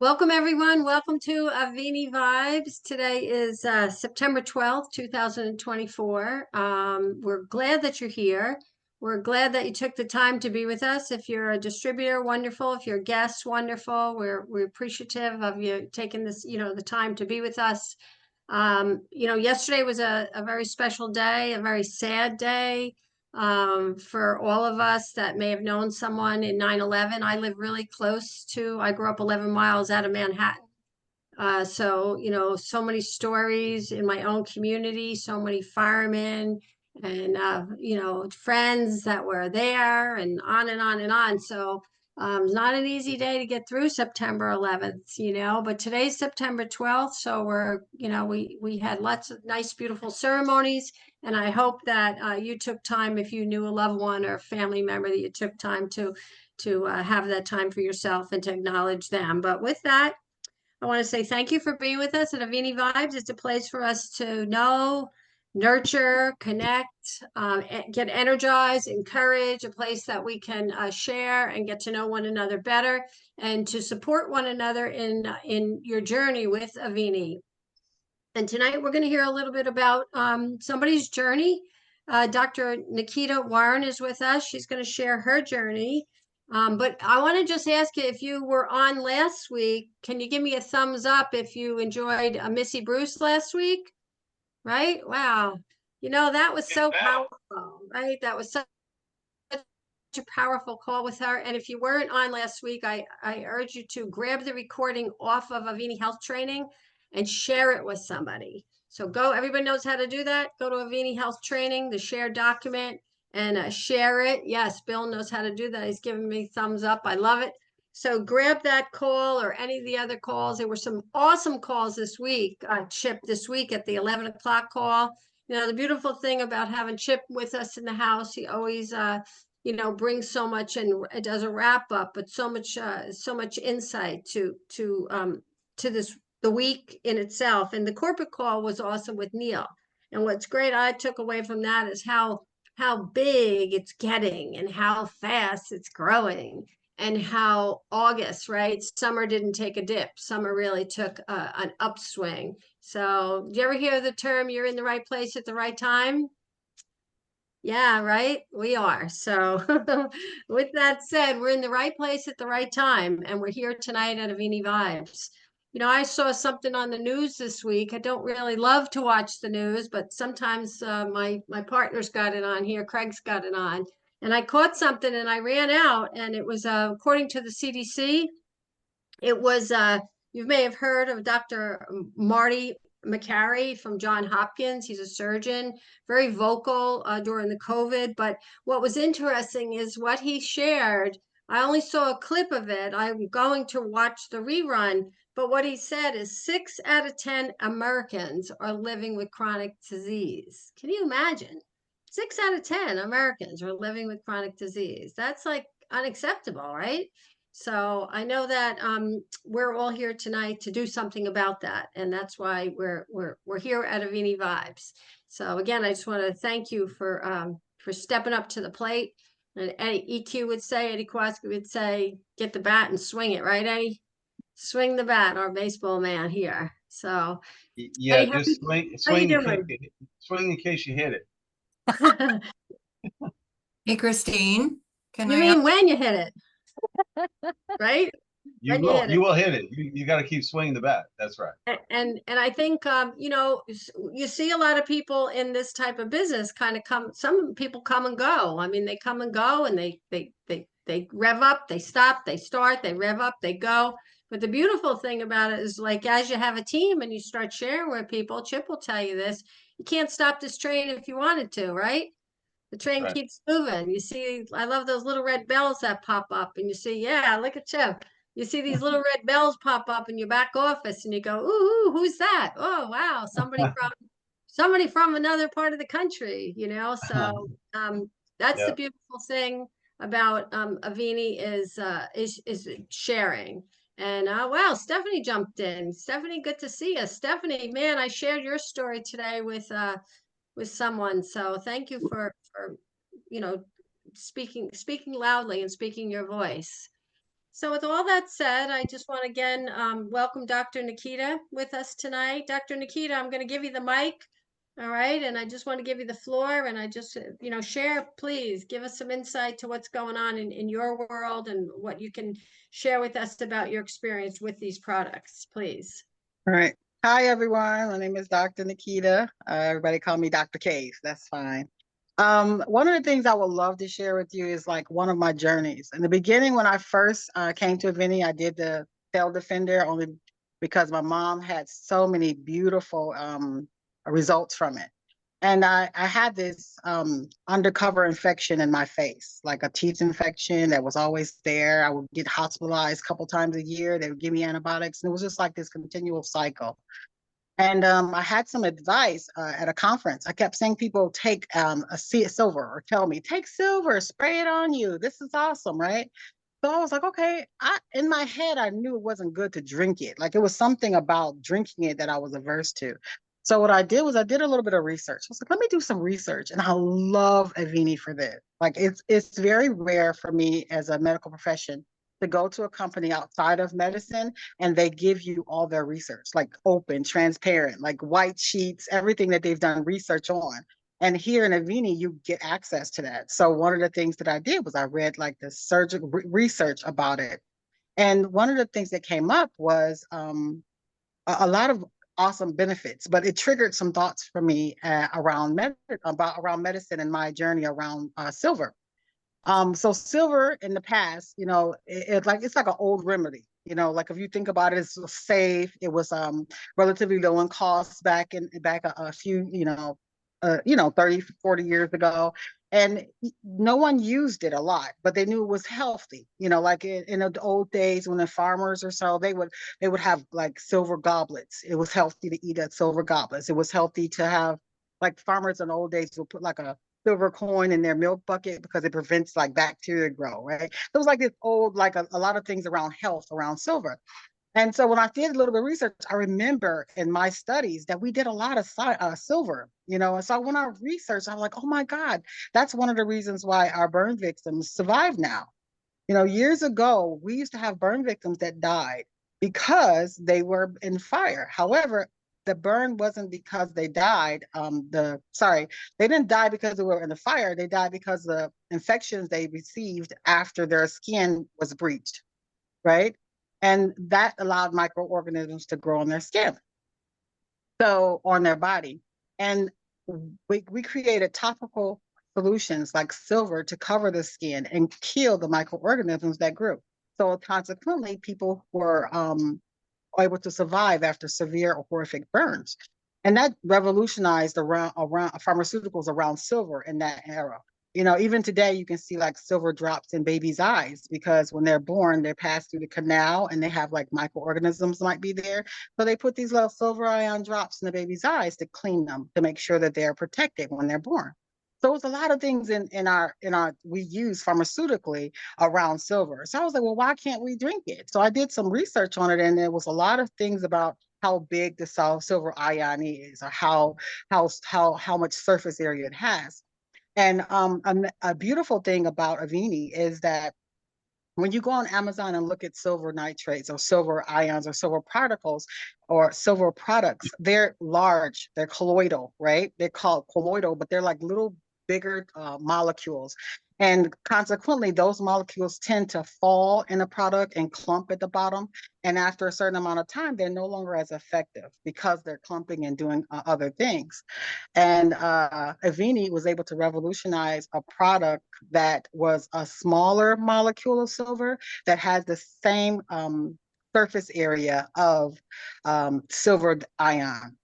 Welcome, everyone. Welcome to Avini Vibes. Today is September 12th, 2024. We're glad that you're here. We're glad that you took the time to be with us. If you're a distributor, wonderful. If you're a guest, wonderful. We're appreciative of you taking this, the time to be with us. Yesterday was a very special day, a very sad day for all of us that may have known someone in 9/11. I live really I grew up 11 miles out of Manhattan. So many stories in my own community, so many firemen and, friends that were there and on and on and on. So it's not an easy day to get through September 11th, but today's September 12th. So we had lots of nice, beautiful ceremonies. And I hope that you took time, if you knew a loved one or family member, that you took time to have that time for yourself and to acknowledge them. But with that, I want to say thank you for being with us at Avini Vibes. It's a place for us to know, nurture, connect, get energized, encourage, a place that we can share and get to know one another better and to support one another in your journey with Avini. And tonight we're going to hear a little bit about somebody's journey. Dr. Nakita Warren is with us. She's going to share her journey. But I want to just ask you, if you were on last week, can you give me a thumbs up if you enjoyed Missy Bruce last week? Right? Wow. That was so powerful, right? That was such a powerful call with her. And if you weren't on last week, I urge you to grab the recording off of Avini Health Training and share it with somebody. So everybody knows how to do that. Go to Avini Health Training, the shared document, and share it. Yes, Bill knows how to do that. He's giving me thumbs up. I love it. So grab that call or any of the other calls. There were some awesome calls this week. Chip this week at the 11 o'clock call. The beautiful thing about having Chip with us in the house, he always brings so much and it does a wrap up, but so much insight to the week in itself. And the corporate call was awesome with Neil. And what's great I took away from that is how big it's getting and how fast it's growing and how August, right? Summer didn't take a dip. Summer really took an upswing. So do you ever hear the term, you're in the right place at the right time? Yeah, right. We are. So with that said, we're in the right place at the right time, and we're here tonight at Avini Vibes. I saw something on the news this week. I don't really love to watch the news, but sometimes my partner's got it on here. Craig's got it on. And I caught something and I ran out, and it was according to the CDC, it was you may have heard of Dr. Marty McCary from Johns Hopkins. He's a surgeon, very vocal during the COVID. But what was interesting is what he shared. I only saw a clip of it. I'm going to watch the rerun. But what he said is 6 out of 10 Americans are living with chronic disease. Can you imagine? 6 out of 10 Americans are living with chronic disease. That's like unacceptable, right? So I know that we're all here tonight to do something about that, and that's why we're here at Avini Vibes. So again, I just want to thank you for stepping up to the plate. And Eddie EQ would say, Eddie Kowalski would say, get the bat and swing it, right, Eddie? Swing the bat, our baseball man here. So Yeah, Eddie, just how you swing in case you hit it. doing? Hey, Christine, can You I? mean when you hit it, right? You When you will, hit it. you will hit it. You got to keep swinging the bat. That's right. And I think you see a lot of people in this type of business kind of some people come and go. I mean, they come and go, and they rev up, they stop, they start, they rev up, they go. But the beautiful thing about it is, like, as you have a team and you start sharing with people, Chip will tell you this, you can't stop this train if you wanted to, right? The train Right. keeps moving. You see, I love those little red bells that pop up, and you see, yeah, look at Chip. You see these little red bells pop up in your back office, and you go, ooh, who's that? Oh, wow, somebody from another part of the country, So that's the Yeah. beautiful thing about Avini is sharing. And wow, Stephanie jumped in. Stephanie, good to see you. Stephanie, man, I shared your story today with someone. So thank you for speaking loudly and speaking your voice. So with all that said, I just want to again welcome Dr. Nakita with us tonight. Dr. Nakita, I'm going to give you the mic. All right. And I just want to give you the floor and I just, share, please give us some insight to what's going on in your world and what you can share with us about your experience with these products, please. All right. Hi, everyone. My name is Dr. Nakita. Everybody call me Dr. Case. That's fine. One of the things I would love to share with you is like one of my journeys. In the beginning, when I first came to Avini, I did the Cell Defender only because my mom had so many beautiful results from it. And I had this undercover infection in my face, like a teeth infection that was always there. I would get hospitalized a couple times a year. They would give me antibiotics. And it was just like this continual cycle. And I had some advice at a conference. I kept saying people take a sea of silver or tell me, take silver, spray it on you. This is awesome, right? So I was like, okay, in my head, I knew it wasn't good to drink it. Like it was something about drinking it that I was averse to. So what I did was I did a little bit of research. I was like, let me do some research. And I love Avini for this. Like it's very rare for me as a medical profession to go to a company outside of medicine and they give you all their research, like open, transparent, like white sheets, everything that they've done research on. And here in Avini, you get access to that. So one of the things that I did was I read like the surgical research about it. And one of the things that came up was a lot of awesome benefits, but it triggered some thoughts for me around medicine and my journey around silver. So silver in the past, it's like an old remedy. Like if you think about it, it's safe. It was relatively low in cost back a few, 30, 40 years ago. And no one used it a lot, but they knew it was healthy. Like in the old days when the farmers or so, they would have like silver goblets. It was healthy to eat at silver goblets. It was healthy to have like farmers in the old days would put like a silver coin in their milk bucket because it prevents like bacteria grow, right? It was like this old, like a lot of things around health, around silver. And so when I did a little bit of research, I remember in my studies that we did a lot of silver, and so when I researched, I'm like, oh my God, that's one of the reasons why our burn victims survive now. Years ago, we used to have burn victims that died because they were in fire. However, the burn wasn't because they died. They didn't die because they were in the fire. They died because the infections they received after their skin was breached, right? And that allowed microorganisms to grow on their skin, so on their body. And we created topical solutions like silver to cover the skin and kill the microorganisms that grew. So consequently, people were able to survive after severe or horrific burns. And that revolutionized around pharmaceuticals around silver in that era. Even today you can see like silver drops in babies' eyes because when they're born, they pass through the canal and they have like microorganisms might be there. So they put these little silver ion drops in the baby's eyes to clean them, to make sure that they're protected when they're born. So it's a lot of things in our we use pharmaceutically around silver. So I was like, well, why can't we drink it? So I did some research on it, and there was a lot of things about how big the silver ion is, or how much surface area it has. And a beautiful thing about Avini is that when you go on Amazon and look at silver nitrates or silver ions or silver particles or silver products, they're large, they're colloidal, right? They're called colloidal, but they're like little bigger molecules. And consequently, those molecules tend to fall in a product and clump at the bottom. And after a certain amount of time, they're no longer as effective because they're clumping and doing other things. And Avini was able to revolutionize a product that was a smaller molecule of silver that has the same surface area of silver ion,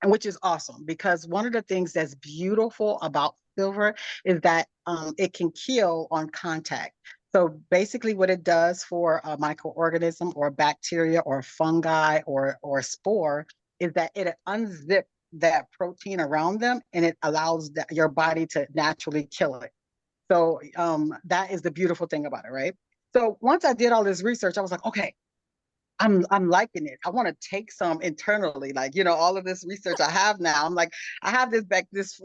and which is awesome because one of the things that's beautiful about silver is that it can kill on contact. So basically what it does for a microorganism or a bacteria or a fungi or a spore is that it unzips that protein around them and it allows your body to naturally kill it. So that is the beautiful thing about it, right? So once I did all this research, I was like, okay, I'm liking it. I want to take some internally, like all of this research I have now. I'm like, I have this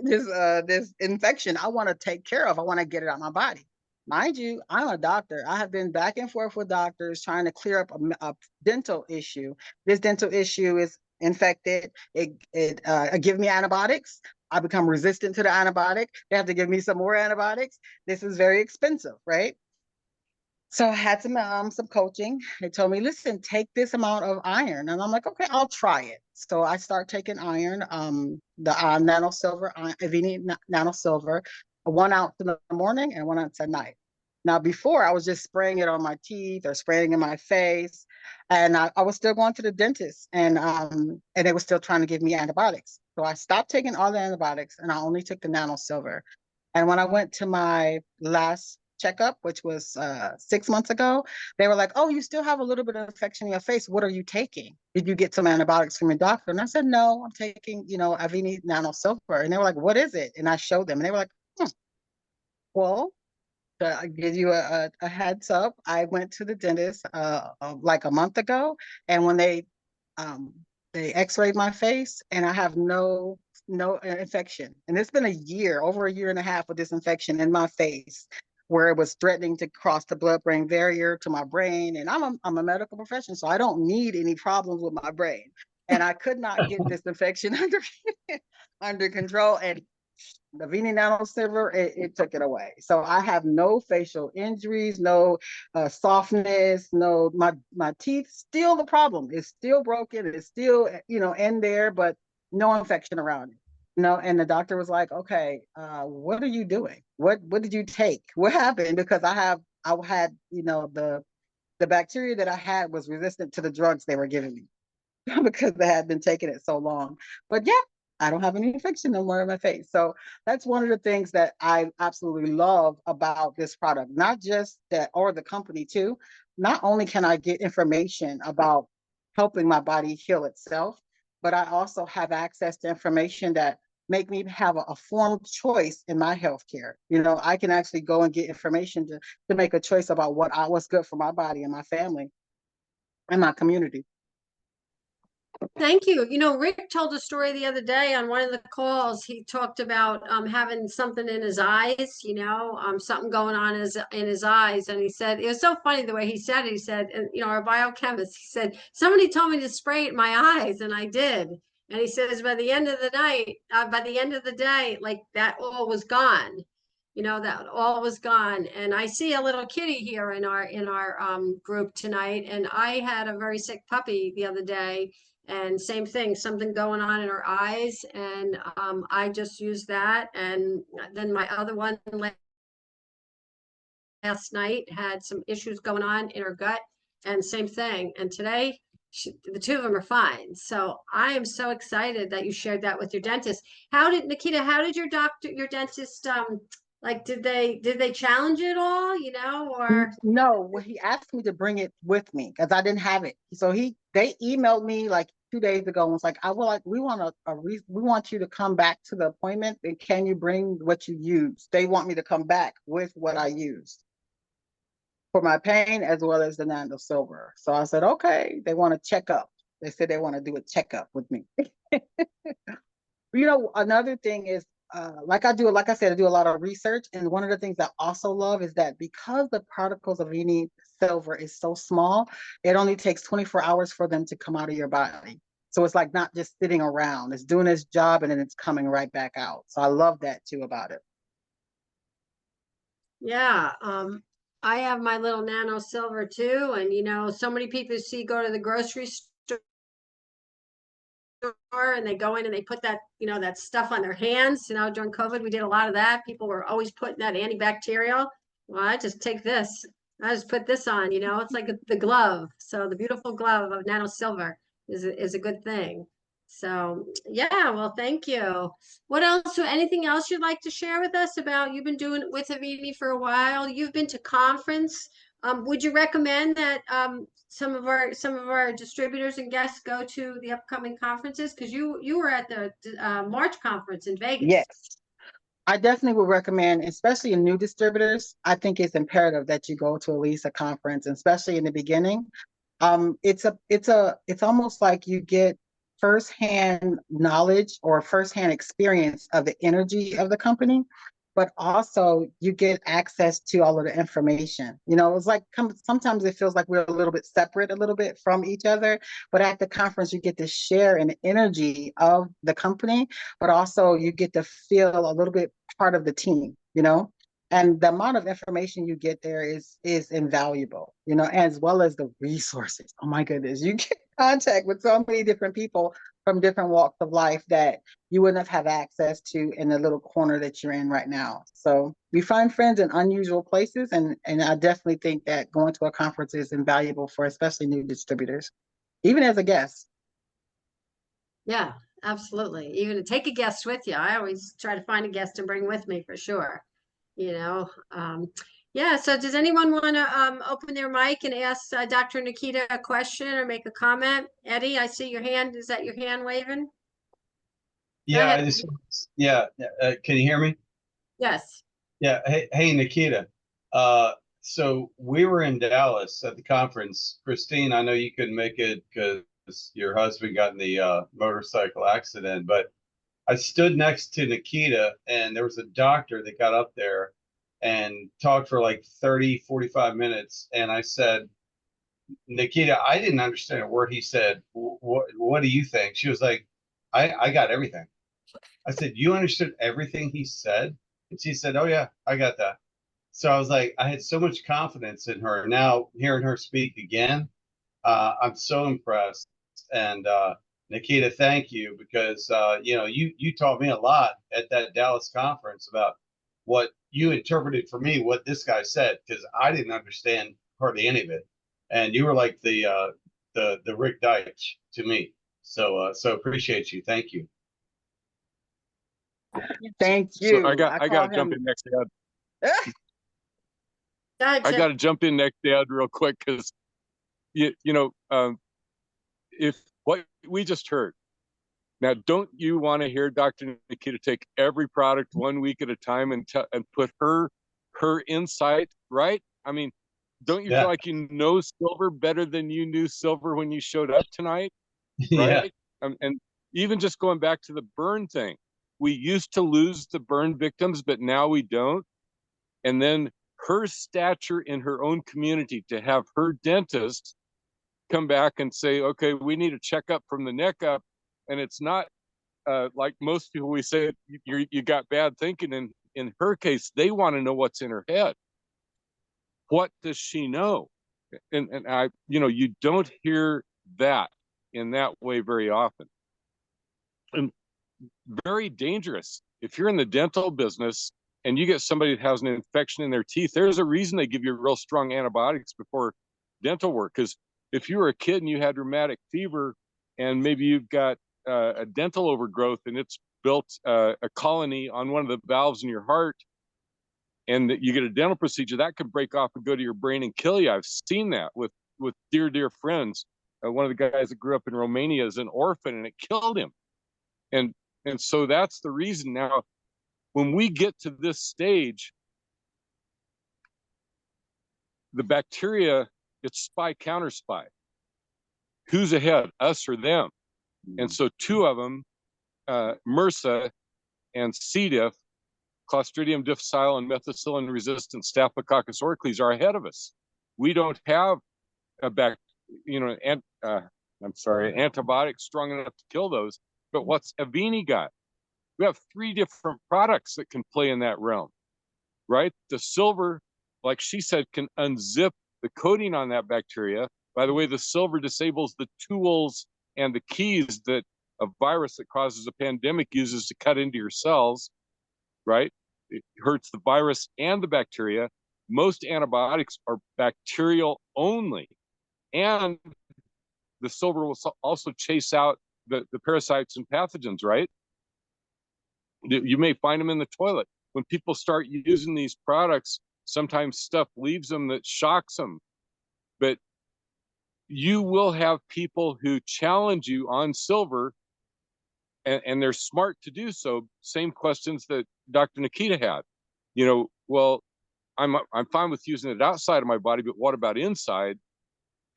infection I want to take care of. I want to get it out of my body. mind you, I'm a doctor. I have been back and forth with doctors trying to clear up a dental issue. This dental issue is infected. It give me antibiotics. I become resistant to the antibiotic. They have to give me some more antibiotics. This is very expensive, right? So I had some coaching. They told me, listen, take this amount of iron. And I'm like, okay, I'll try it. So I start taking iron, the nano silver, Avini nano silver, 1 ounce in the morning and 1 ounce at night. Now, before I was just spraying it on my teeth or spraying it in my face. And I was still going to the dentist and they were still trying to give me antibiotics. So I stopped taking all the antibiotics and I only took the nano silver. And when I went to my last checkup, which was 6 months ago, they were like, oh, you still have a little bit of infection in your face. What are you taking? Did you get some antibiotics from your doctor? And I said, no, I'm taking, Avini Nano Silver. And they were like, what is it? And I showed them and they were like, well, to give you a heads up, I went to the dentist like a month ago. And when they x-rayed my face and I have no infection. And it's been a year, over a year and a half with this infection in my face where it was threatening to cross the blood-brain barrier to my brain. And I'm a medical professional, so I don't need any problems with my brain. And I could not get this infection under control. And the Avini Nano Silver, it took it away. So I have no facial injuries, no softness, no, my teeth, still the problem. It's still broken. It's still, in there, but no infection around it. And the doctor was like, okay, what are you doing? What did you take? What happened? Because I had, the bacteria that I had was resistant to the drugs they were giving me because they had been taking it so long. But yeah, I don't have any infection no more in my face. So that's one of the things that I absolutely love about this product, not just that, or the company too. Not only can I get information about helping my body heal itself, but I also have access to information that make me have a formed choice in my healthcare. I can actually go and get information to make a choice about what's good for my body and my family and my community. Thank you. Rik told a story the other day on one of the calls. He talked about having something in his eyes, something going on in his eyes. And he said, it was so funny the way he said it. He said, our biochemist, he said, somebody told me to spray it in my eyes, and I did. And he says, by the end of the day, like that all was gone. That all was gone. And I see a little kitty here in our group tonight. And I had a very sick puppy the other day. And same thing, something going on in her eyes. And I just used that. And then my other one last night had some issues going on in her gut, and same thing. And today, the two of them are fine. So I am so excited that you shared that with your dentist. Nakita, how did your dentist, like, did they challenge it all, or? No, well, he asked me to bring it with me because I didn't have it. So they emailed me like 2 days ago and was like, we want you to come back to the appointment, and can you bring what you use? They want me to come back with what I used for my pain as well as the nano silver. So I said, okay, they want to check up. They said they want to do a checkup with me. Another thing is, like I said, I do a lot of research. And one of the things I also love is that because the particles of Avini silver is so small, it only takes 24 hours for them to come out of your body. So it's like not just sitting around, it's doing its job and then it's coming right back out. So I love that too about it. Yeah. I have my little nano silver too. And, so many people go to the grocery store and they go in and they put that, that stuff on their hands. During COVID, we did a lot of that. People were always putting that antibacterial. Well, I just take this. I just put this on, it's like the glove. So the beautiful glove of nano silver is a good thing. So yeah, well, thank you. What else? Anything else you'd like to share with us about? You've been doing with Avini for a while. You've been to conference. Would you recommend that some of our distributors and guests go to the upcoming conferences? Because you were at the March conference in Vegas. Yes, I definitely would recommend, especially in new distributors. I think it's imperative that you go to at least a conference, especially in the beginning. It's almost like you get firsthand knowledge or firsthand experience of the energy of the company. but also you get access to all of the information. You know, it's like sometimes it feels like we're a little bit separate, a little bit from each other, but at the conference you get to share in the energy of the company, but also you get to feel a little bit part of the team, you know? And the amount of information you get there is invaluable, you know, as well as the resources. Oh my goodness, you get contact with so many different people from different walks of life that you wouldn't have access to in the little corner that you're in right now. So we find friends in unusual places, and I definitely think that going to a conference is invaluable for especially new distributors, even as a guest. Yeah, absolutely. Even to take a guest with you. I always try to find a guest to bring with me for sure. You know, yeah. So does anyone want to open their mic and ask Dr. Nakita a question or make a comment? Eddie, I see your hand. Is that your hand waving? Go Yeah, ahead. can you hear me? Yes. Yeah. Hey, Nikita. So we were in Dallas at the conference. Christine, I know you couldn't make it because your husband got in the motorcycle accident, but I stood next to Nikita, and there was a doctor that got up there and talked for like 30, 45 minutes. And I said, Nikita, I didn't understand a word he said. What do you think? She was like, I got everything. I said, you understood everything he said? And she said, oh, yeah, I got that. So I was like, I had so much confidence in her. Now, hearing her speak again, I'm so impressed. And Nikita, thank you, because you taught me a lot at that Dallas conference about what you interpreted for me, what this guy said, because I didn't understand hardly any of it. And you were like the Rik Deitsch to me. So appreciate you. Thank you. Thank So you. I got to jump in next, Dad. I got to jump in next, Dad, real quick, because if what we just heard. Now, don't you want to hear Dr. Nakita take every product 1 week at a time and put her insight, right? I mean, don't you feel like you know silver better than you knew silver when you showed up tonight? Right? Yeah. And even just going back to the burn thing, we used to lose the burn victims, but now we don't. And then her stature in her own community, to have her dentist come back and say, okay, we need a checkup from the neck up. And it's not like most people, we say you got bad thinking. In her case, they want to know what's in her head. What does she know? And I, you don't hear that in that way very often. And very dangerous. If you're in the dental business and you get somebody that has an infection in their teeth, there's a reason they give you real strong antibiotics before dental work. Because if you were a kid and you had rheumatic fever, and maybe you've got a dental overgrowth and it's built a colony on one of the valves in your heart, and you get a dental procedure, that could break off and go to your brain and kill you. I've seen that with dear friends. One of the guys that grew up in Romania is an orphan, and it killed him. And so that's the reason. Now, when we get to this stage, the bacteria, it's spy counter spy. Who's ahead, us or them? And so two of them, MRSA and C. diff, Clostridium difficile and methicillin resistant Staphylococcus aureus, are ahead of us. We don't have antibiotics strong enough to kill those. But what's Avini got? We have 3 different products that can play in that realm, right? The silver, like she said, can unzip the coating on that bacteria. By the way, the silver disables the tools and the keys that a virus that causes a pandemic uses to cut into your cells, right? It hurts the virus and the bacteria. Most antibiotics are bacterial only. And the silver will also chase out the parasites and pathogens, right? You may find them in the toilet. When people start using these products, sometimes stuff leaves them that shocks them. But you will have people who challenge you on silver, and they're smart to do so. Same questions that Dr. Nakita had. Well, I'm fine with using it outside of my body, but what about inside?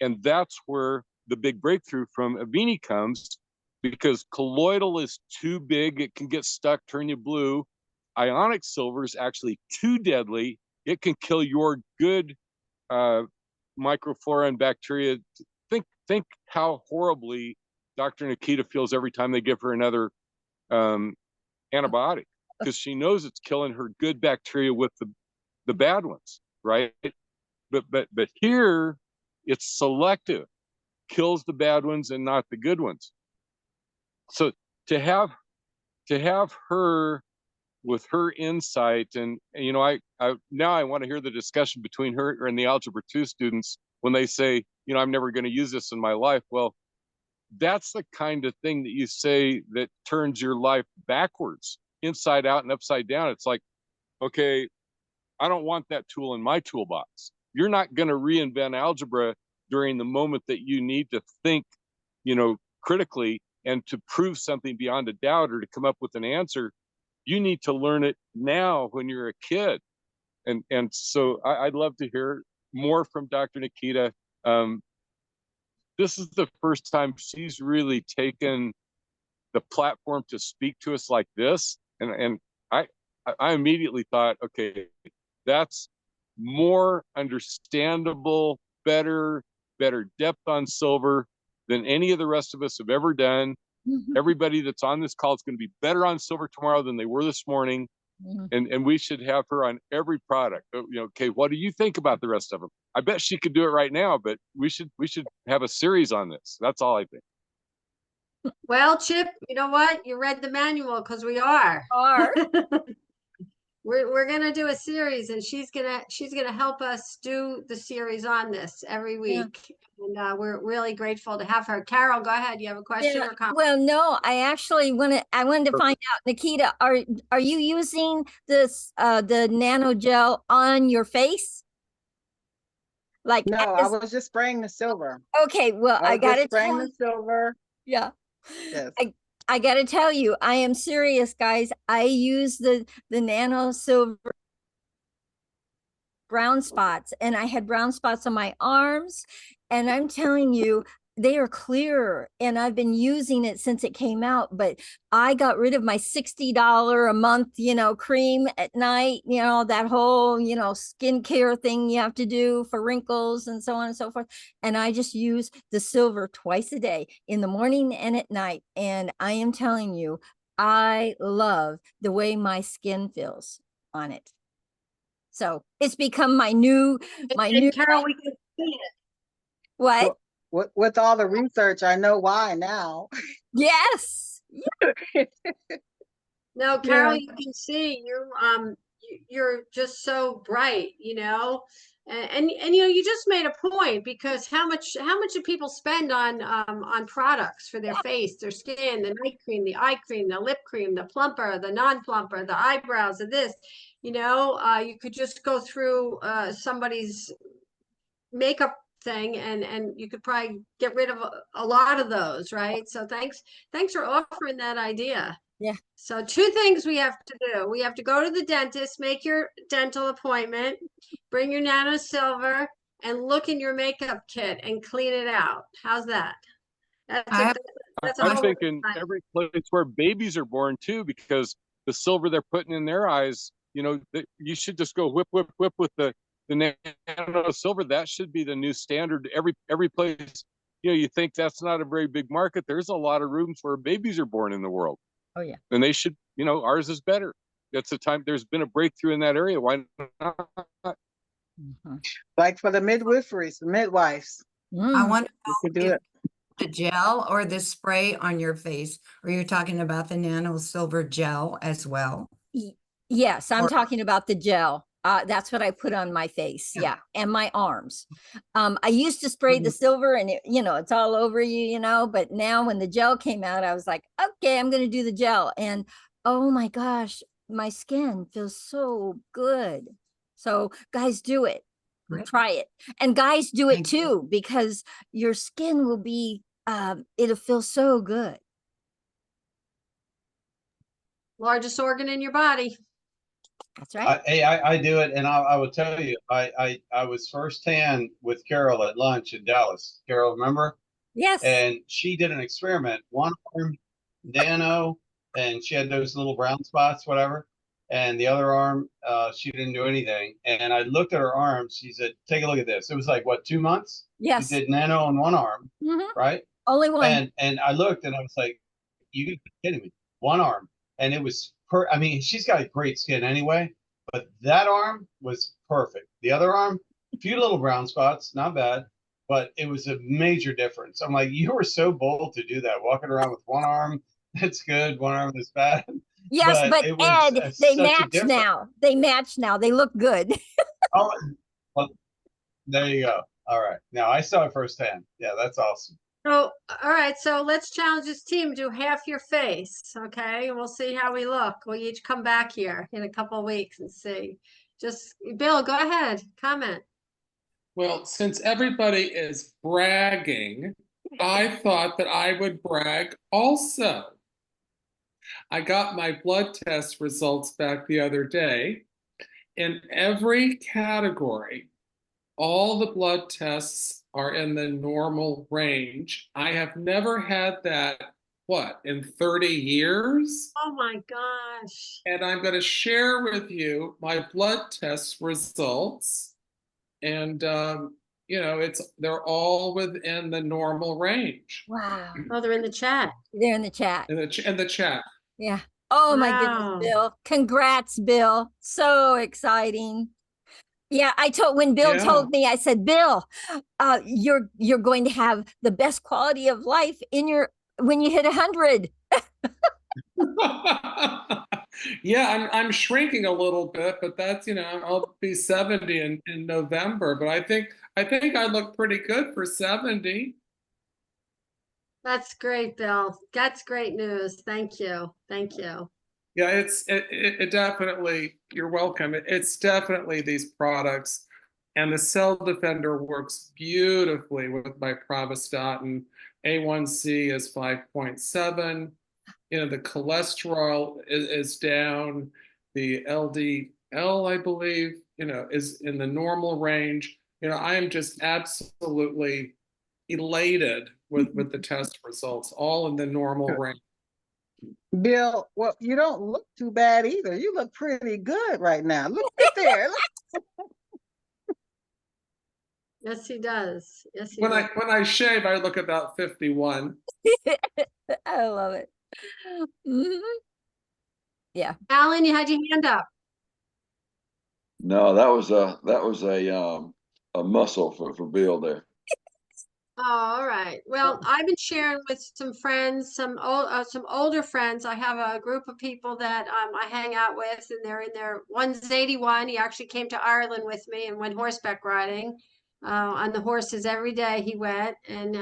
And that's where the big breakthrough from Avini comes, because colloidal is too big. It can get stuck, turn you blue. ionic silver is actually too deadly. It can kill your good microflora and bacteria. Think how horribly Dr. Nakita feels every time they give her another antibiotic, because she knows it's killing her good bacteria with the bad ones, right? But here it's selective, kills the bad ones and not the good ones. So to have her with her insight, and you know, I now I want to hear the discussion between her and the Algebra 2 students when they say, you know, I'm never going to use this in my life. Well, that's the kind of thing that you say that turns your life backwards, inside out and upside down. It's like, okay, I don't want that tool in my toolbox. You're not going to reinvent algebra during the moment that you need to think, you know, critically and to prove something beyond a doubt or to come up with an answer. You need to learn it now when you're a kid. And so I'd love to hear more from Dr. Nakita. This is the first time she's really taken the platform to speak to us like this. And I immediately thought, okay, that's more understandable, better depth on silver than any of the rest of us have ever done. Everybody that's on this call is going to be better on silver tomorrow than they were this morning. And we should have her on every product. You know, okay, what do you think about the rest of them? I bet she could do it right now, but we should have a series on this. That's all I think. Well, Chip, you know what? You read the manual, because we are. We're gonna do a series, and she's gonna help us do the series on this every week. And we're really grateful to have her. Carol, go ahead. You have a question or comment? Well, no, I wanted to find out, Nakita, are you using this the nano gel on your face? Like, No, I was just spraying the silver. okay, well, I I was gotta just spraying tell the silver. yeah. Yes. I gotta tell you, I am serious, guys. I use the nano silver brown spots, and I had brown spots on my arms, and I'm telling you, they are clearer, and I've been using it since it came out. But I got rid of my $60 a month, you know, cream at night, you know, that whole, you know, skincare thing you have to do for wrinkles and so on and so forth. And I just use the silver twice a day, in the morning and at night. And I am telling you, I love the way my skin feels on it. So it's become my new Carol, we can see it. what? With all the research, I know why now. Yes. No, Carol, you can see you're just so bright, you know, and you know, you just made a point, because how much do people spend on products for their face, their skin, the night cream, the eye cream, the lip cream, the plumper, the non-plumper, the eyebrows, of this, you know, you could just go through somebody's makeup thing, and you could probably get rid of a lot of those, right? So thanks for offering that idea. Yeah. So 2 things we have to do. We have to go to the dentist, make your dental appointment, bring your nano silver, and look in your makeup kit and clean it out. How's that? I That's a I'm whole thinking time. every place where babies are born too, because the silver they're putting in their eyes, you know, you should just go whip with the nano silver. That should be the new standard. Every place, you know, you think that's not a very big market. There's a lot of rooms where babies are born in the world. Oh yeah. And they should, you know, ours is better. That's the time there's been a breakthrough in that area. Why not? Like for the midwiferys, the midwives, I wonder you could do if it. the gel or the spray on your face, or you're talking about the nano silver gel as well? Yes, I'm Or- talking about the gel. That's what I put on my face. Yeah. Yeah. And my arms. I used to spray the silver, and it, you know, it's all over you, you know, but now when the gel came out, I was like, okay, I'm going to do the gel. And oh my gosh, my skin feels so good. So guys, do it. Great. Try it. And guys, do it Thank you. too, because your skin will be, it'll feel so good. Largest organ in your body. That's right. I do it, and I will tell you, I was firsthand with Carol at lunch in Dallas. Carol, remember? Yes. And she did an experiment, one arm nano, and she had those little brown spots, whatever. and the other arm, she didn't do anything. And I looked at her arms. She said, "Take a look at this." It was like what, 2 months? She Yes. did nano on one arm, Mhm. right? Only one. And I looked and I was like, "You gotta be kidding me!" One arm, and it was I mean, she's got great skin anyway, but that arm was perfect. The other arm, a few little brown spots, not bad, but it was a major difference. I'm like, you were so bold to do that, walking around with one arm that's good, one arm that's bad. Yes, But but it was Ed, they such a match difference. now. They match now. They look good. Oh, well, there you go. All right. Now I saw it firsthand. Yeah, that's awesome. So, all right, so let's challenge this team, do half your face, okay? And we'll see how we look. We'll each come back here in a couple of weeks and see. Just, Bill, go ahead, comment. Well, since everybody is bragging, I thought that I would brag also. I got my blood test results back the other day. In every category, all the blood tests are in the normal range. I have never had that, what, in 30 years? Oh my gosh. And I'm going to share with you my blood test results. And, you know, they're all within the normal range. Wow. Oh, they're in the chat. They're in the chat. In the chat. Yeah. Oh my goodness, Wow. Bill. Congrats, Bill. So exciting. Yeah, when Bill Yeah. told me, I said, Bill, you're going to have the best quality of life when you hit 100. Yeah, I'm shrinking a little bit, but that's, you know, I'll be 70 in November, but I think I look pretty good for 70. That's great, Bill. That's great news. Thank you. Thank you. Yeah, it definitely, you're welcome. It's definitely these products, and the Cell Defender works beautifully with my pravastatin. A1C is 5.7. You know, the cholesterol is down. The LDL, I believe, you know, is in the normal range. You know, I am just absolutely elated with the test results, all in the normal range. Bill, well, you don't look too bad either. You look pretty good right now. Look right there. Yes, he does. Yes, he When does. I shave, I look about 51. I love it. Mhm. Yeah. Alan, you had your hand up. No, that was a muscle for Bill there. Oh, all right. Well, I've been sharing with some friends, some older friends. I have a group of people that I hang out with, and they're in their one's 81. He actually came to Ireland with me and went horseback riding on the horses every day he went, and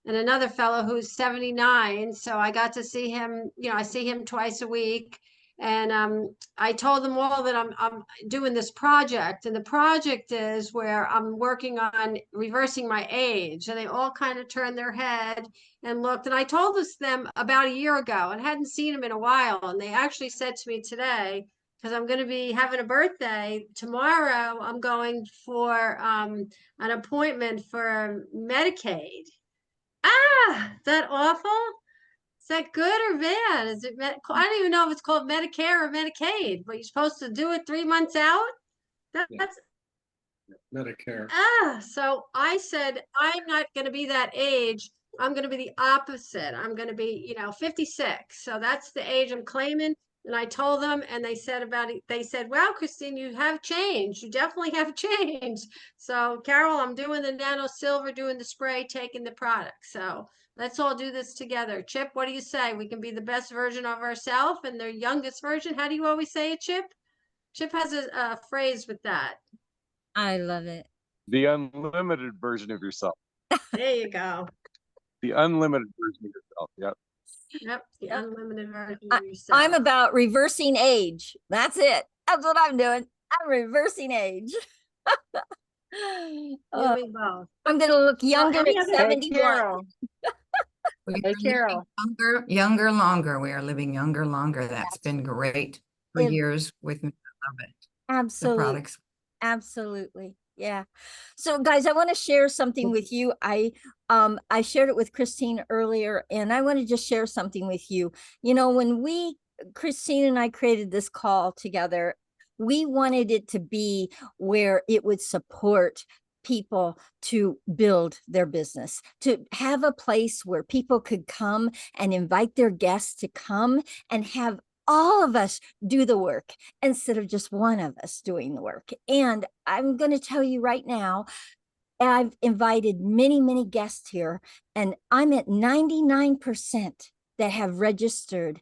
another fellow who's 79. So I got to see him. You know, I see him twice a week. And I told them all that I'm doing this project, and the project is where I'm working on reversing my age. And they all kind of turned their head and looked. And I told this to them about a year ago and hadn't seen them in a while. And they actually said to me today, because I'm going to be having a birthday tomorrow, I'm going for an appointment for Medicaid. Ah, is that awful? Is that good or bad? Is it? I don't even know if it's called Medicare or Medicaid, but you're supposed to do it 3 months out. That's Medicare. So I said I'm not going to be that age. I'm going to be the opposite. I'm going to be, 56. So that's the age I'm claiming. And I told them, and they said about it. They said, "Wow, Christine, you have changed. You definitely have changed." So Carol, I'm doing the nano silver, doing the spray, taking the product. So let's all do this together. Chip, what do you say? We can be the best version of ourselves and the youngest version. How do you always say it, Chip? Chip has a phrase with that. I love it. The unlimited version of yourself. There you go. The unlimited version of yourself. Yep. Yep, the Yep. unlimited version of yourself. I'm about reversing age. That's it. That's what I'm doing. I'm reversing age. Doing both. I'm going to look younger any at other- Hey, 71. Carol. We Hey, are living Carol. younger, longer. We are living younger, longer. That's been great for It- years with me. I love it. The Absolutely. products. Absolutely. Yeah. So guys, I want to share something with you. I shared it with Christine earlier, and I want to just share something with you. You know, when we Christine and I created this call together. We wanted it to be where it would support people to build their business, to have a place where people could come and invite their guests to come and have all of us do the work instead of just one of us doing the work. And I'm going to tell you right now, I've invited many, many guests here, and I'm at 99% that have registered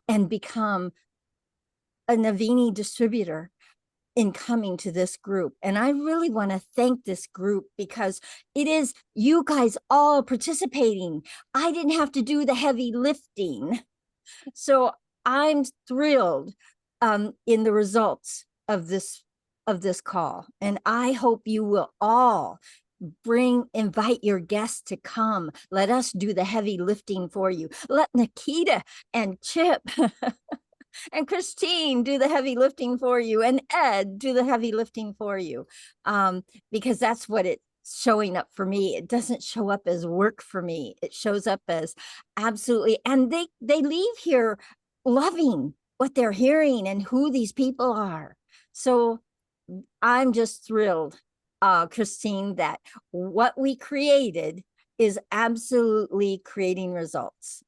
and become an Avini distributor in coming to this group. And I really want to thank this group because it is you guys all participating. I didn't have to do the heavy lifting. So I'm thrilled in the results of this call. And I hope you will all invite your guests to come. Let us do the heavy lifting for you. Let Nakita and Chip and Christine do the heavy lifting for you, and Ed do the heavy lifting for you, because that's what it's showing up for me. It doesn't show up as work for me. It shows up as absolutely, and they leave here loving what they're hearing and who these people are. So I'm just thrilled, Christine, that what we created is absolutely creating results.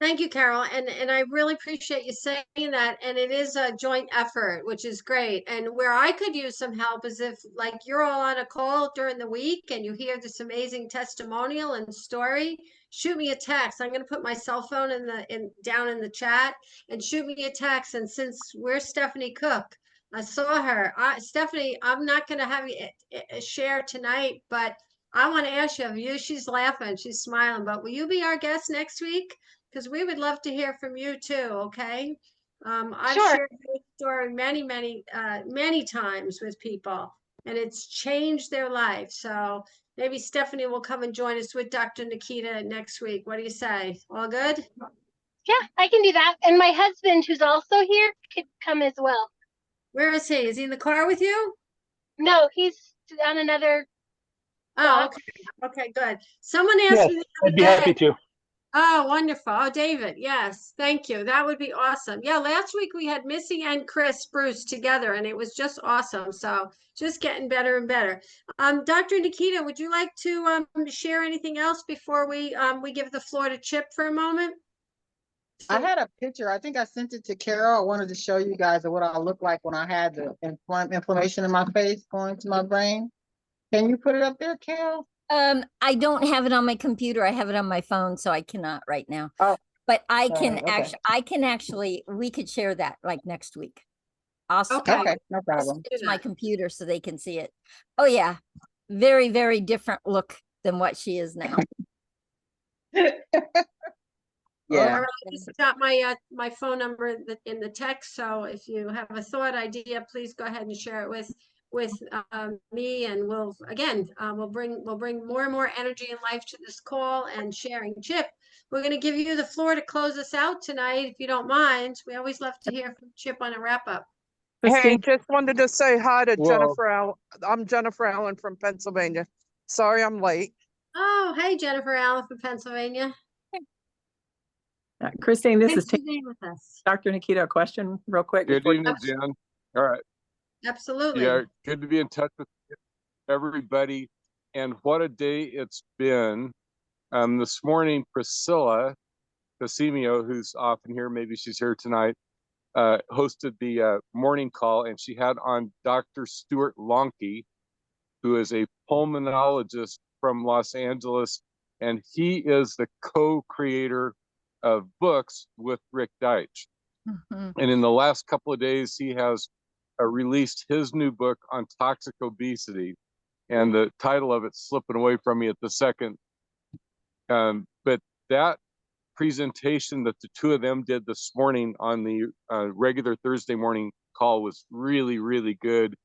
Thank you, Carol. And I really appreciate you saying that. And it is a joint effort, which is great. And where I could use some help is if like you're all on a call during the week and you hear this amazing testimonial and story, shoot me a text. I'm going to put my cell phone down in the chat, and shoot me a text. And since we're Stephanie Cook, I saw her. Stephanie, I'm not going to have you share tonight, but I want to ask you, she's laughing, she's smiling, but will you be our guest next week? Because we would love to hear from you too, okay? I've Sure. shared this story many times with people, and it's changed their life. So maybe Stephanie will come and join us with Dr. Nakita next week. What do you say? All good? Yeah, I can do that. And my husband, who's also here, could come as well. Where is he? Is he in the car with you? No, he's on another Oh, spot. okay. Okay, good. Someone asked me the I'd other be happy day. to. Oh, wonderful. Oh, David. Yes. Thank you. That would be awesome. Yeah. Last week we had Missy and Chris Bruce together, and it was just awesome. So just getting better and better. Dr. Nakita, would you like to share anything else before we give the floor to Chip for a moment? I had a picture. I think I sent it to Carol. I wanted to show you guys what I look like when I had the inflammation in my face going to my brain. Can you put it up there, Carol? I don't have it on my computer. I have it on my phone, so I cannot right now. Oh, but I can okay. actually, we could share that like next week. Awesome. Okay. No problem. It's my computer so they can see it. Oh yeah. Very, very different look than what she is now. Yeah. All right, I just got my phone number in the text. So if you have a thought idea, please go ahead and share it with me, and we'll bring more and more energy and life to this call and sharing. Chip, we're going to give you the floor to close us out tonight, if you don't mind. We always love to hear from Chip on a wrap up. Hey, just wanted to say hi to Well- Jennifer Allen. I'm Jennifer Allen from Pennsylvania. Sorry I'm late. Oh, hey, Jennifer Allen from Pennsylvania. Christine, this Thanks is for being with us. Dr. Nakita. A question real quick. Good evening, Jen. All right. Absolutely. Yeah, good to be in touch with everybody. And what a day it's been. This morning, Priscilla Casimio, who's often here, maybe she's here tonight, hosted the morning call, and she had on Dr. Stuart Lonke, who is a pulmonologist from Los Angeles, and he is the co-creator of books with Rik Deitsch. Mm-hmm. And in the last couple of days, he has released his new book on toxic obesity, and the title of it's slipping away from me at the second. But that presentation that the two of them did this morning on the regular Thursday morning call was really, really good.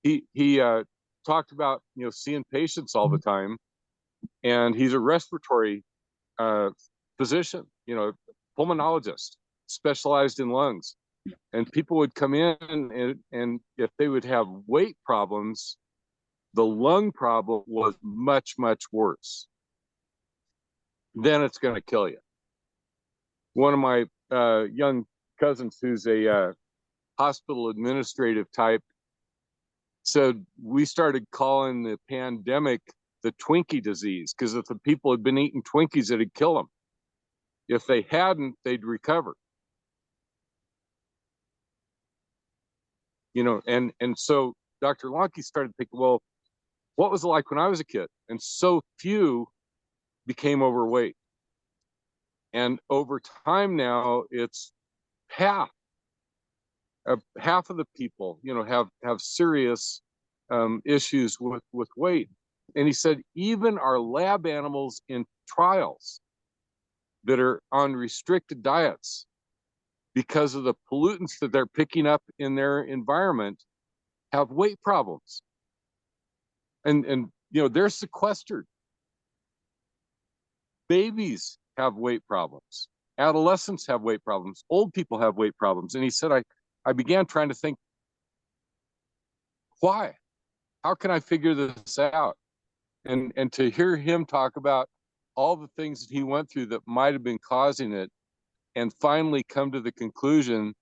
He talked about seeing patients all the time, and he's a respiratory physician, pulmonologist specialized in lungs. And people would come in, and if they would have weight problems, the lung problem was much, much worse. Then it's going to kill you. One of my young cousins who's a hospital administrative type. So we started calling the pandemic the Twinkie disease, because if the people had been eating Twinkies, it'd kill them. If they hadn't, they'd recover. And so Dr. Lonke started thinking, well, what was it like when I was a kid? And so few became overweight. And over time now, it's half of the people, have serious issues with weight. And he said, even our lab animals in trials that are on restricted diets, because of the pollutants that they're picking up in their environment, have weight problems. And they're sequestered. Babies have weight problems. Adolescents have weight problems. Old people have weight problems. And he said, I began trying to think, why? How can I figure this out? And to hear him talk about all the things that he went through that might have been causing it, and finally come to the conclusion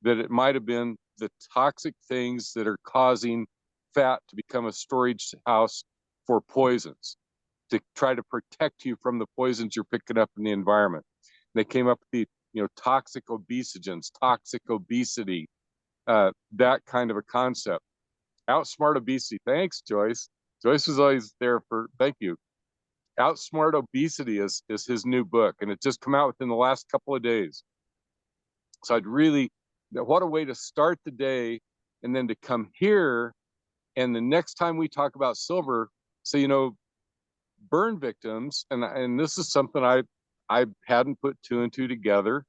that it might have been the toxic things that are causing fat to become a storage house for poisons, to try to protect you from the poisons you're picking up in the environment. And they came up with the toxic obesogens, toxic obesity, that kind of a concept. Outsmart obesity. Thanks, Joyce. Joyce was always there for, thank you. Outsmart Obesity is his new book, and it just come out within the last couple of days. So what a way to start the day, and then to come here, and the next time we talk about silver, so burn victims, and this is something I hadn't put two and two together,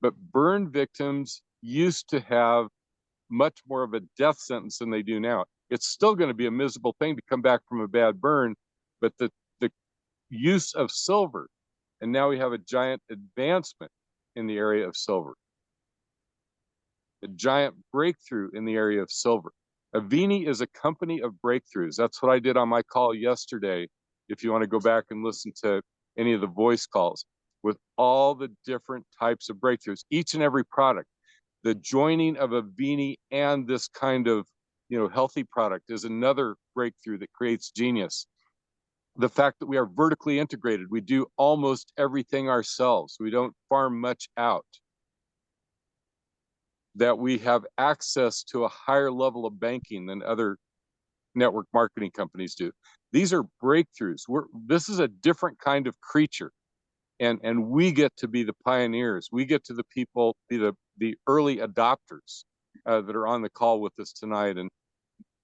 but burn victims used to have much more of a death sentence than they do now. It's still going to be a miserable thing to come back from a bad burn, but the use of silver, and now we have a giant advancement in the area of silver, a giant breakthrough in the area of silver. Avini is a company of breakthroughs. That's what I did on my call yesterday. If you want to go back and listen to any of the voice calls, with all the different types of breakthroughs, each and every product, the joining of Avini and this kind of healthy product is another breakthrough that creates genius. The fact that we are vertically integrated, we do almost everything ourselves. We don't farm much out. That we have access to a higher level of banking than other network marketing companies do. These are breakthroughs. This is a different kind of creature. And we get to be the pioneers. We get to the people, be the early adopters that are on the call with us tonight.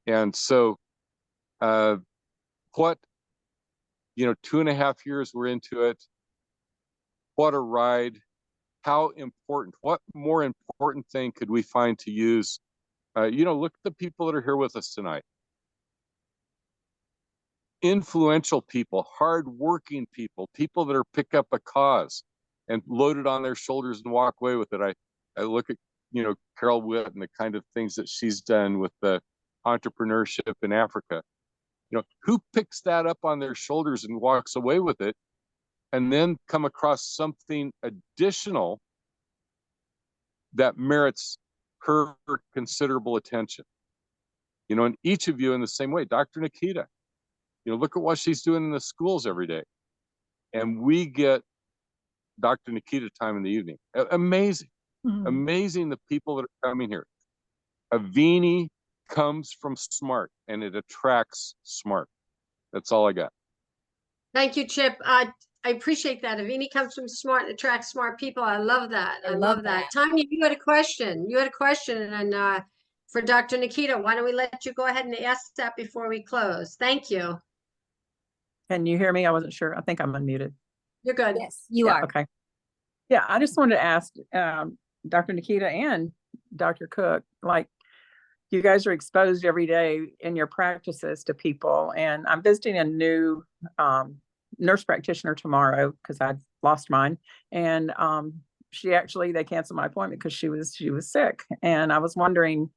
And so what 2.5 years we're into it. What a ride. How important, what more important thing could we find to use? Look at the people that are here with us tonight. Influential people, hardworking people, people that are pick up a cause and load it on their shoulders and walk away with it. I look at, Carol Witt and the kind of things that she's done with the entrepreneurship in Africa. Who picks that up on their shoulders and walks away with it, and then come across something additional that merits her considerable attention? And each of you in the same way. Dr. Nakita, look at what she's doing in the schools every day. And we get Dr. Nakita time in the evening. Amazing. Mm-hmm. Amazing the people that are coming here. Avini comes from smart, and it attracts smart. That's all I got. Thank you, Chip. I appreciate that. Avini comes from smart and attracts smart people. I love that. I love that. Tanya, you had a question. And for Dr. Nakita, why don't we let you go ahead and ask that before we close? Thank you. Can you hear me? I wasn't sure. I think I'm unmuted. You're good. Yes, you are. Okay. Yeah, I just wanted to ask Dr. Nakita and Dr. Cook, you guys are exposed every day in your practices to people, and I'm visiting a new nurse practitioner tomorrow because I lost mine, and they canceled my appointment because she was sick, and I was wondering,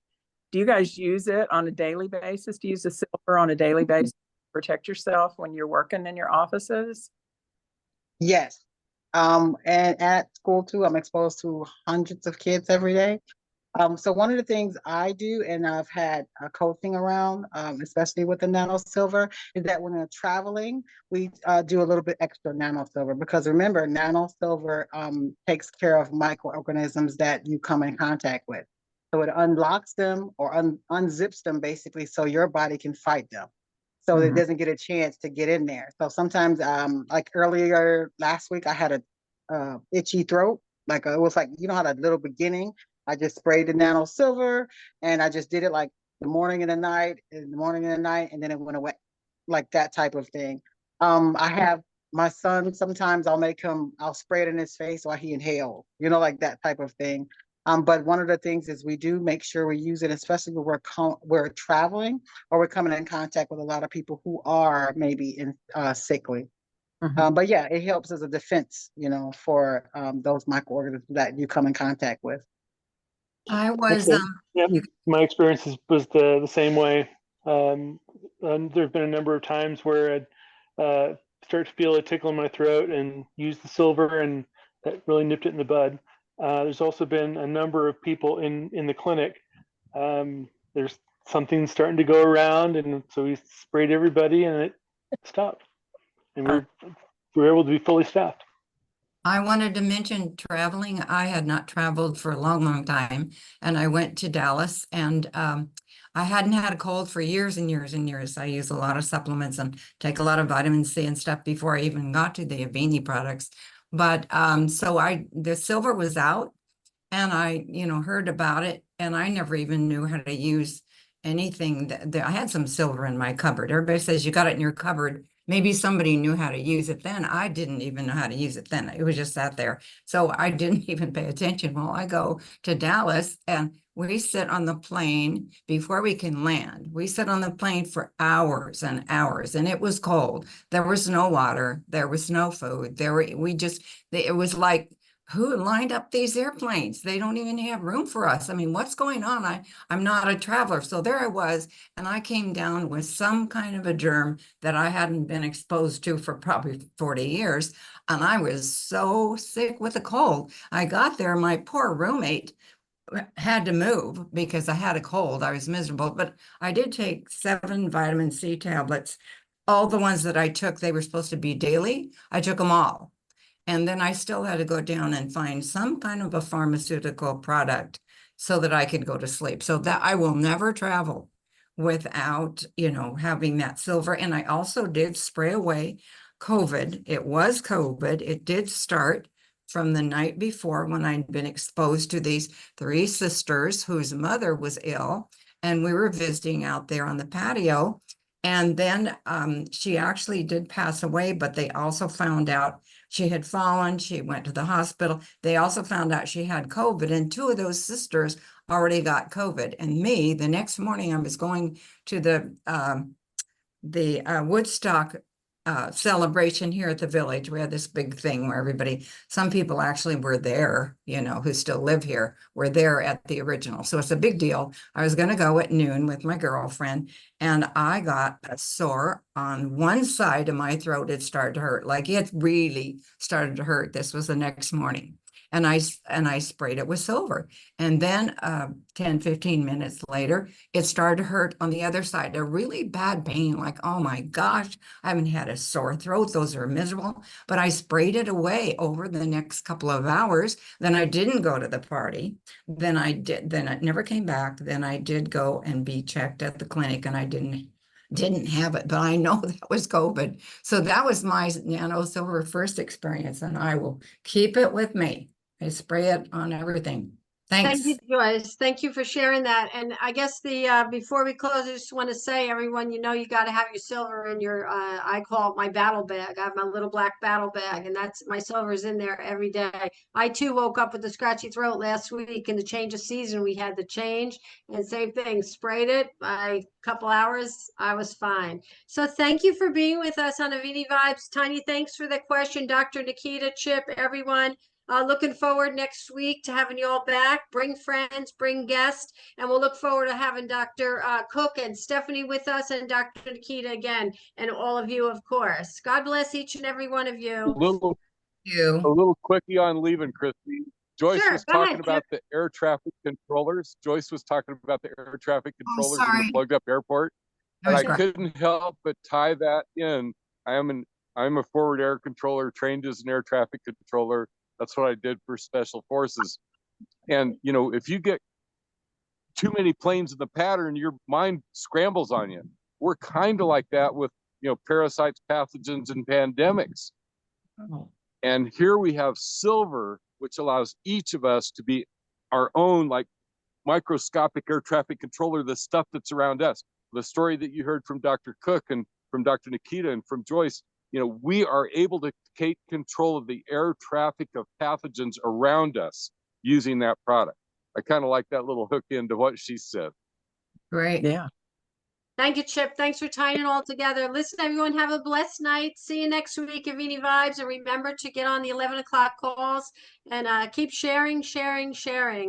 do you guys use it on a daily basis? Do you use the silver on a daily basis to protect yourself when you're working in your offices? Yes. And at school too, I'm exposed to hundreds of kids every day. So one of the things I do, and I've had coaching around, especially with the nano silver, is that when we're traveling, we do a little bit extra nano silver, because remember, nano silver takes care of microorganisms that you come in contact with. So it unlocks them or unzips them basically, so your body can fight them. So it doesn't get a chance to get in there. So sometimes, like earlier last week, I had a itchy throat. Like it was like, you know how that little beginning, I just sprayed the nano silver and I just did it like the morning and the night, in the morning and the night, and then it went away, like that type of thing. I have my son, sometimes I'll spray it in his face while he inhales, you know, like that type of thing. But one of the things is we do make sure we use it, especially when we're traveling or we're coming in contact with a lot of people who are maybe sickly. But yeah, it helps as a defense, you know, for those microorganisms that you come in contact with. I was, Excellent. Yep. My experience was the same way. There've been a number of times where I'd start to feel a tickle in my throat and use the silver, and that really nipped it in the bud. There's also been a number of people in the clinic. There's something starting to go around, and so we sprayed everybody, and it stopped. And we're able to be fully staffed. I wanted to mention traveling. I had not traveled for a long, long time, and I went to Dallas, and I hadn't had a cold for years and years and years. I use a lot of supplements and take a lot of vitamin C and stuff before I even got to the Avini products. But so the silver was out, and I, heard about it, and I never even knew how to use anything that I had some silver in my cupboard. Everybody says you got it in your cupboard. Maybe somebody knew how to use it then. I didn't even know how to use it then. It was just sat there. So I didn't even pay attention. Well, I go to Dallas and we sit on the plane before we can land. We sit on the plane for hours and hours, and it was cold. There was no water. There was no food. It was like, who lined up these airplanes? They don't even have room for us. I mean, what's going on? I'm not a traveler. So there I was, and I came down with some kind of a germ that I hadn't been exposed to for probably 40 years. And I was so sick with a cold. I got there, my poor roommate had to move because I had a cold. I was miserable, but I did take 7 vitamin C tablets. All the ones that I took, they were supposed to be daily. I took them all. And then I still had to go down and find some kind of a pharmaceutical product so that I could go to sleep. So that I will never travel without, having that silver. And I also did spray away COVID. It was COVID. It did start from the night before when I'd been exposed to these 3 sisters whose mother was ill. And we were visiting out there on the patio. And then she actually did pass away, but they also found out she had fallen. She went to the hospital. They also found out she had COVID, and 2 of those sisters already got COVID. And me, the next morning, I was going to the Woodstock celebration here at the village. We had this big thing where some people actually were there, who still live here, were there at the original. So it's a big deal. I was going to go at noon with my girlfriend, and I got a sore on one side of my throat. It started to hurt, like it really started to hurt. This was the next morning. And I sprayed it with silver. And then 10, 15 minutes later, it started to hurt on the other side. A really bad pain, like, oh my gosh, I haven't had a sore throat. Those are miserable. But I sprayed it away over the next couple of hours. Then I didn't go to the party. Then it never came back. Then I did go and be checked at the clinic, and I didn't have it, but I know that was COVID. So that was my nano silver first experience, and I will keep it with me. I spray it on everything. Thanks. Thank you, Joyce. Thank you for sharing that. And I guess before we close, I just want to say, everyone, you got to have your silver in your, I call it my battle bag. I have my little black battle bag, and that's my silver is in there every day. I too woke up with a scratchy throat last week. In the change of season, we had the change, and same thing, sprayed it by a couple hours. I was fine. So thank you for being with us on Avini Vibes. Tiny, thanks for the question, Dr. Nakita, Chip, everyone. Looking forward next week to having you all back. Bring friends, bring guests, and we'll look forward to having Dr. Cook and Stephanie with us, and Dr. Nakita again, and all of you, of course. God bless each and every one of you. you. A little quickie on leaving, Christine. Joyce Sure, was go talking ahead, about the air traffic controllers. Joyce was talking about the air traffic controllers in sorry. the plugged up airport. That And was I great. couldn't help but tie that in. I'm a forward air controller, trained as an air traffic controller. That's what I did for special forces. And you know, if you get too many planes in the pattern, your mind scrambles on you. We're kind of like that with, you know, parasites, pathogens, and pandemics. And here we have silver, which allows each of us to be our own, like, microscopic air traffic controller, the stuff that's around us. The story that you heard from Dr. Cook and from Dr. Nakita and from Joyce, you know, we are able to take control of the air traffic of pathogens around us using that product. I kind of like that little hook into what she said. Great. Yeah. Thank you, Chip. Thanks for tying it all together. Listen, everyone, have a blessed night. See you next week, Avini Vibes. And remember to get on the 11 o'clock calls and keep sharing,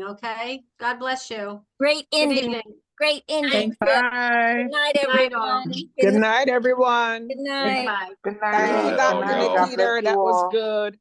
okay? God bless you. Great Good ending. evening. Great ending. Thanks. Good Bye. night, Good night, all. everyone. Good night, everyone. Good night. Bye. Good Thank you, night, Dr. all y'all. Nakita. That was good.